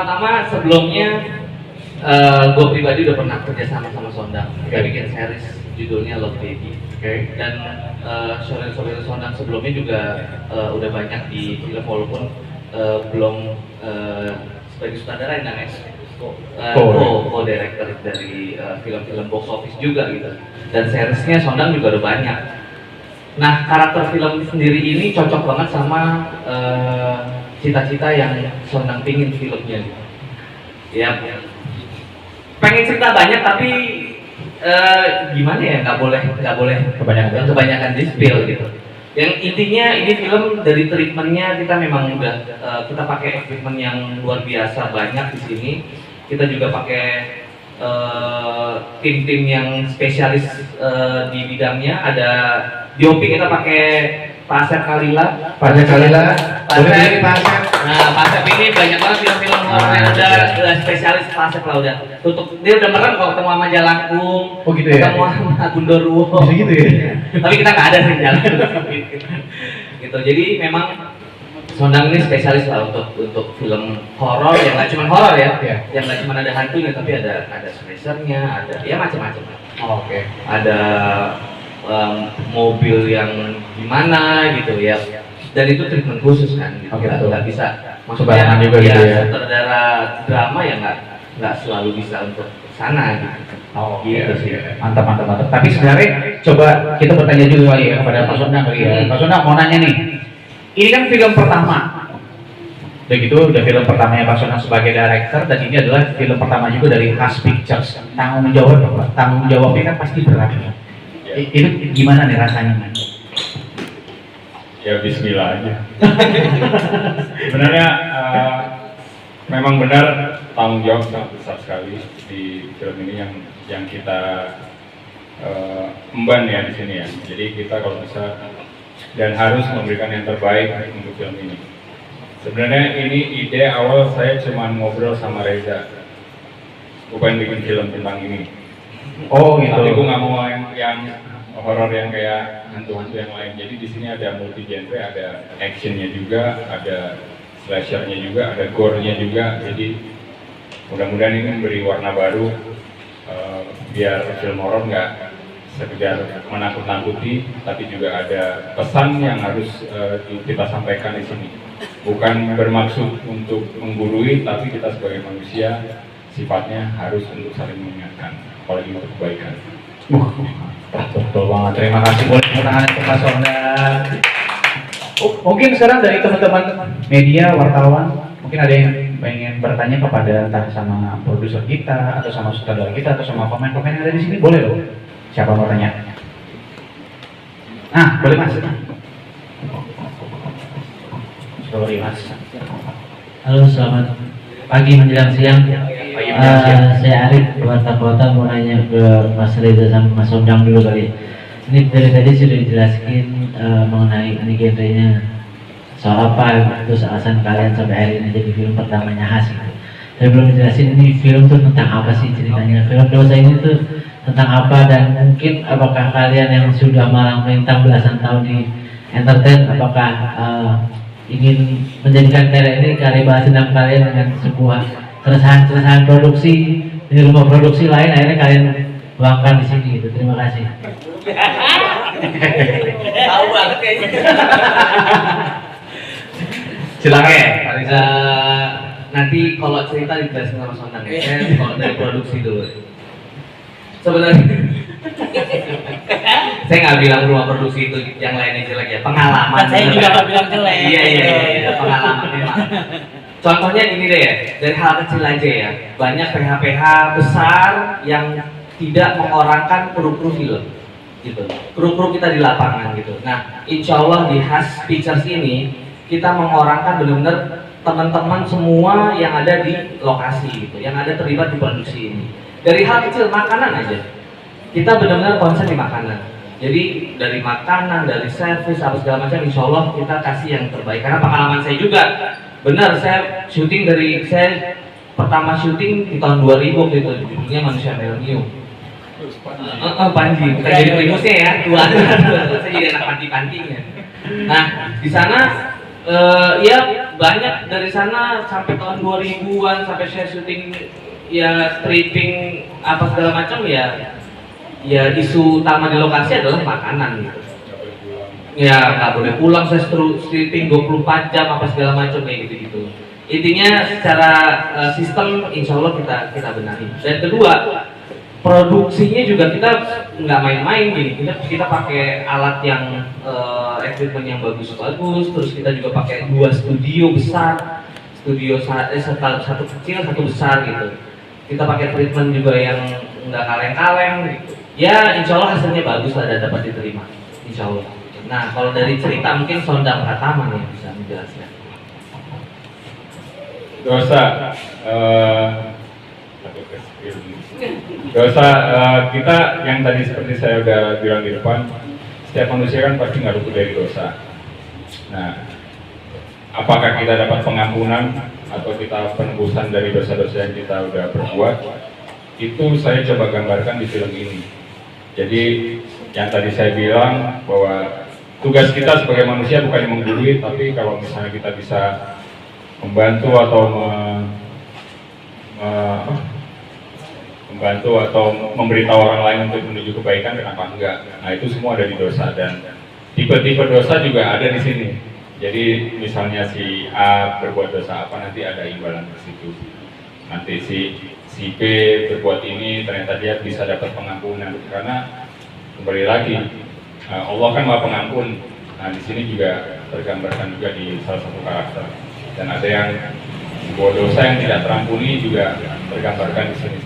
pertama-tama sebelumnya gue pribadi udah pernah kerja sama Sondang. Kita bikin series judulnya Love Baby. Dan showreel Sondang sebelumnya juga udah banyak di film walaupun belum sebagai sutradara yang namanya co-director dari film-film box office juga gitu. Dan seriesnya Sondang juga udah banyak. Nah, karakter film sendiri ini cocok banget sama cita-cita yang Sondang pingin filmnya gitu. Ya, pengen cerita banyak tapi gimana ya, nggak boleh kebanyakan di spill gitu. Yang intinya ini film dari treatmentnya kita memang udah kita pakai treatment yang luar biasa banyak di sini. Kita juga pakai tim-tim yang spesialis di bidangnya. Ada DOP kita pakai Pak Asep Kalila. Nah, Pak Asep ini banyak banget film-film horor yang udah spesialis. Pak Asep lah udah tutup, dia udah meren kalau ketemu sama Jalangkung, gitu ya? ketemu sama Gundorwo. Bisa gitu ya? Tapi kita nggak ada sih Jalangkung. Gitu. Jadi memang Sondang ini spesialis lah untuk film horor yang nggak cuma horor ya, yang nggak cuma ada hantunya tapi ada slashernya, ada ya macam-macam. Oke. Ada mobil yang gimana gitu ya, dan itu treatment khusus kan gitu. Nggak bisa sembarangan juga gitu ya. Sutradara drama ya nggak selalu bisa untuk sana gitu. Gitu sih. Mantap. Tapi sebenarnya coba kita bertanya juga kali ya kepada Pak Sondang kali ya. Pak Sondang mau nanya nih, ini kan film pertama, udah gitu udah film pertamanya Pak Sondang sebagai director, dan ini adalah film pertama juga dari Has Pictures. Tanggung jawabnya kan pasti berat ya. Itu gimana nih rasanya? Ya bismillah aja. Sebenarnya memang benar tanggung jawab sangat besar sekali di film ini yang kita emban ya di sini ya. Jadi kita kalau bisa dan harus memberikan yang terbaik untuk film ini. Sebenarnya ini ide awal saya cuma ngobrol sama Reza. Gue pengen bikin film tentang ini. Oh gitu. Tapi gue nggak mau yang horor yang kayak hantu-hantu yang lain. Jadi di sini ada multi genre, ada actionnya juga, ada slashernya juga, ada gore-nya juga. Jadi mudah-mudahan ini memberi warna baru biar film horor nggak sekedar menakut-nakuti, tapi juga ada pesan yang harus kita sampaikan di sini. Bukan bermaksud untuk menggurui, tapi kita sebagai manusia sifatnya harus untuk saling mengingatkan, apalagi untuk kebaikan. Betul banget. Terima kasih. Boleh tepuk tangan untuk Pak Sondang. Mungkin sekarang dari teman-teman media, wartawan, mungkin ada yang pengen bertanya kepada entah sama produser kita, atau sama sutradara kita, atau sama pemain-pemain yang ada di sini, boleh loh. Siapa mau tanya? Nah, boleh Mas. Sorry Mas. Halo, selamat pagi menjelang siang. Saya Arif, Warta Kota, mau nanya ke Mas Reza sama Mas Sondang dulu kali. Ini dari tadi sudah dijelaskan mengenai ini genrenya soal apa, terus alasan kalian sampai hari ini jadi film pertamanya Has. Tapi belum dijelasin ini film tuh tentang apa sih ceritanya. Film Dosa ini tuh tentang apa, dan mungkin apakah kalian yang sudah malang melintang belasan tahun di entertain, apakah ingin menjadikan karya ini karya balas dendam kalian dengan sebuah keresahan produksi di rumah produksi lain, akhirnya kalian luangkan di sini gitu. Terima kasih. Tahu banget kayaknya. Silakan. Nanti kalau cerita dijelasin sama Sondang ya. Kalau dari produksi dulu. Sebenarnya saya nggak bilang rumah produksi itu yang lainnya jelek ya, pengalaman. Saya juga nggak bilang jelek. Iya, pengalaman memang. Contohnya gini deh ya, dari hal kecil aja ya, banyak PH-PH besar yang tidak mengorangkan kru-kru film gitu, kru-kru kita di lapangan gitu. Nah, insya Allah di Has Pictures ini kita mengorangkan benar-benar teman-teman semua yang ada di lokasi gitu, yang ada terlibat di produksi ini. Dari hal kecil, makanan aja, kita benar-benar konsen di makanan. Jadi dari makanan, dari servis, apa segala macam, insya Allah kita kasih yang terbaik. Karena pengalaman saya juga, benar, saya syuting saya pertama syuting di tahun 2000 waktu itu, judulnya Manusia Milenium. Panji, bukan jadi primusnya ya, tua. Saya jadi anak panti-pantinya. Nah, di sana ya banyak dari sana sampai tahun 2000-an sampai saya syuting ya stripping apa segala macam ya isu utama di lokasi adalah makanan gitu. Ya nggak boleh pulang, saya stripping 24 jam apa segala macam kayak gitu-gitu. Intinya secara sistem insya Allah kita benahi. Dan kedua, produksinya juga kita nggak main-main gini. Kita pakai alat yang equipment yang bagus-bagus, terus kita juga pakai 2 studio besar, satu kecil satu besar gitu. Kita pakai treatment juga yang nggak kaleng-kaleng gitu. Ya insya Allah hasilnya bagus lah dan dapat diterima, insya Allah. Nah kalau dari cerita mungkin Sondang Pratama nih yang bisa menjelaskan. Dosa kita yang tadi seperti saya udah bilang di depan, setiap manusia kan pasti nggak luput dari dosa. Nah, apakah kita dapat pengampunan atau kita penebusan dari dosa-dosa yang kita udah perbuat? Itu saya coba gambarkan di film ini. Jadi yang tadi saya bilang bahwa tugas kita sebagai manusia bukan yang menggurui, tapi kalau misalnya kita bisa membantu atau memberitahu orang lain untuk menuju kebaikan, kenapa enggak? Nah itu semua ada di dosa, dan tipe-tipe dosa juga ada di sini. Jadi misalnya si A berbuat dosa apa, nanti ada imbalan ke situ. Nanti si B berbuat ini, ternyata dia bisa dapat pengampunan, karena kembali lagi Allah kan Maha Pengampun. Nah di sini juga tergambarkan juga di salah satu karakter, dan ada yang buat dosa yang tidak terampuni juga tergambarkan di sini.